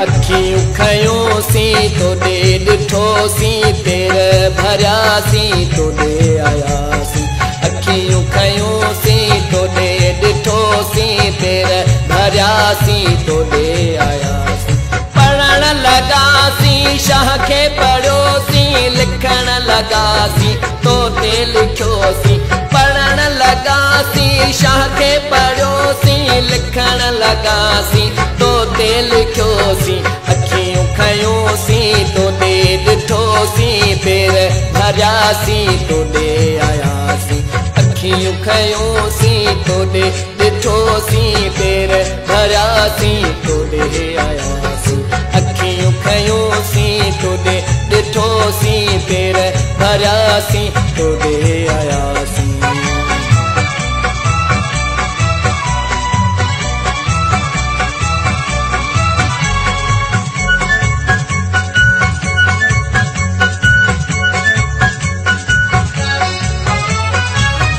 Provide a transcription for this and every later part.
अखियूं खयोंसी तोॾे ॾिठोसीं पेर भरियासीं तोॾे आयासीं। अखियूं खयोंसी तोॾे ॾिठोसीं पेर भरियासीं तोॾे आयासीं। पढ़ण लॻासीं शाह खे पढ़ियोसीं लिखण लॻासीं तोते लिखियोसीं। पढ़ण लॻासीं शाह खे पढ़ियोसीं लिखण लॻासीं तोते लिखियोसीं। अखियूं खयोंसीं तोॾे ॾिठोसीं पेर भरियासीं तोॾे आयासीं। अखियूं खयोंसीं तोॾे ॾिठोसीं पेर भरियासीं तोॾे आयासीं। अखियूं खयोंसीं तोॾे ॾिठोसीं पेर भरियासीं तोॾे आयासीं।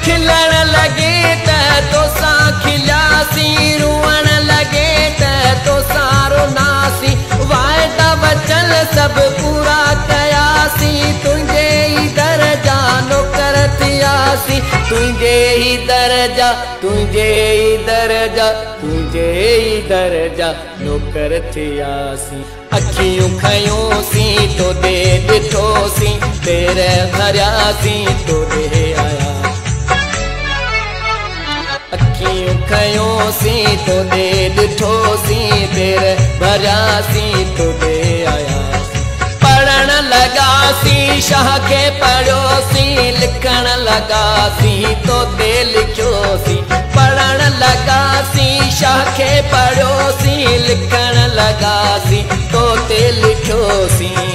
खिलण लॻे त तोसां खिलियासीं, रुअण लॻे त तोसां रुनासीं। वाइदा वचन सभु पूरा कयासीं, तुंहिंजे ई दर जा नौकर थियासीं। तुंहिंजे ई दर जा, तुंहिंजे ई दर जा, तुंहिंजे ई दर जा नौकर थियासीं। अखियूं खयोंसीं तोॾे ॾिठोसीं पेर भरियासीं तोॾे आयासीं। अखियूं खयोंसीं तोॾे ॾिठोसीं पेर भरियासीं तोॾे आयासीं। पढ़ण लॻासीं शाह खे पढ़ियोसीं लिखण लॻासीं तोते लिखियोसीं। पढ़ण लॻासीं शाह खे पढ़ियोसीं लिखण लॻासीं तोते लिखियोसीं।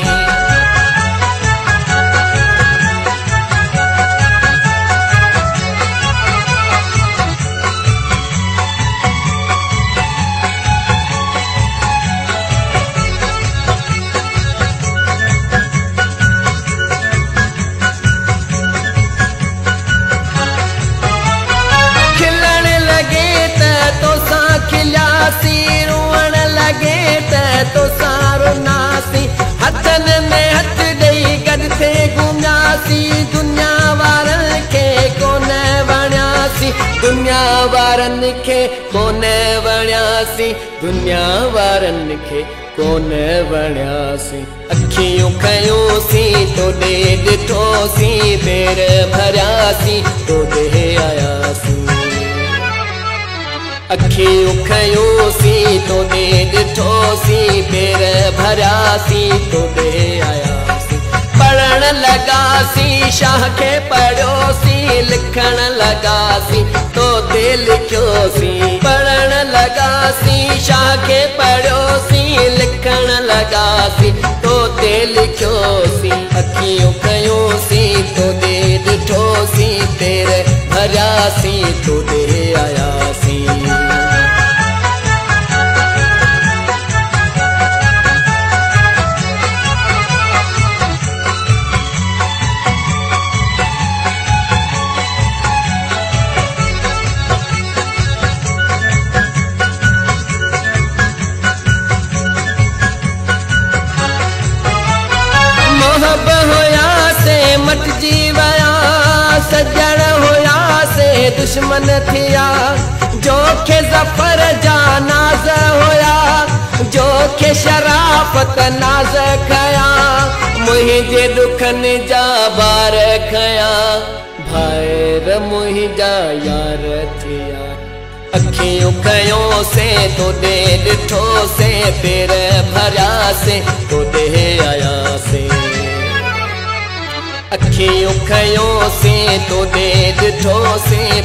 रुअण लॻे त तोसां रुनासीं। हथनि में हथ ॾेई गॾु थिए घुमियासीं। दुनिया वारनि खे कोन वणियासीं, दुनिया वारनि खे कोन वणियासीं, दुनिया वारनि खे कोन वणियासीं। अखियूं खयोंसीं तोॾे ॾिठोसीं पेर भरियासीं तोॾे आयासीं। अखियूं खयोंसीं तोॾे ॾिठोसीं पेर भरियासीं तोॾे आयासीं। पढ़ण लॻासीं शाह खे पढ़ियोसीं लिखण लॻासीं तोते लिखियोसीं। पढ़ण लॻासीं शाह खे पढ़ियोसीं लिखण लॻासीं तोते लिखियोसीं। अखियूं खयोंसीं तोॾे ॾिठोसीं पेर भरियासीं तोॾे आयासीं। मोहब हुयासे मटिजी विया, सजण हुयासे दुश्मन थिया। जोखे ज़फ़र जा नाज़ हुया, जोखे शराफ़त नाज़ खया। मुंहिंजे दुखनि जा बार खया, भाइर मुंहिंजा यार थिया। अखियूं खयोंसीं तोॾे ॾिठोसीं पेर भरियासीं तोॾे आयासीं। अखियूं खयोंसीं तोॾे ॾिठोसीं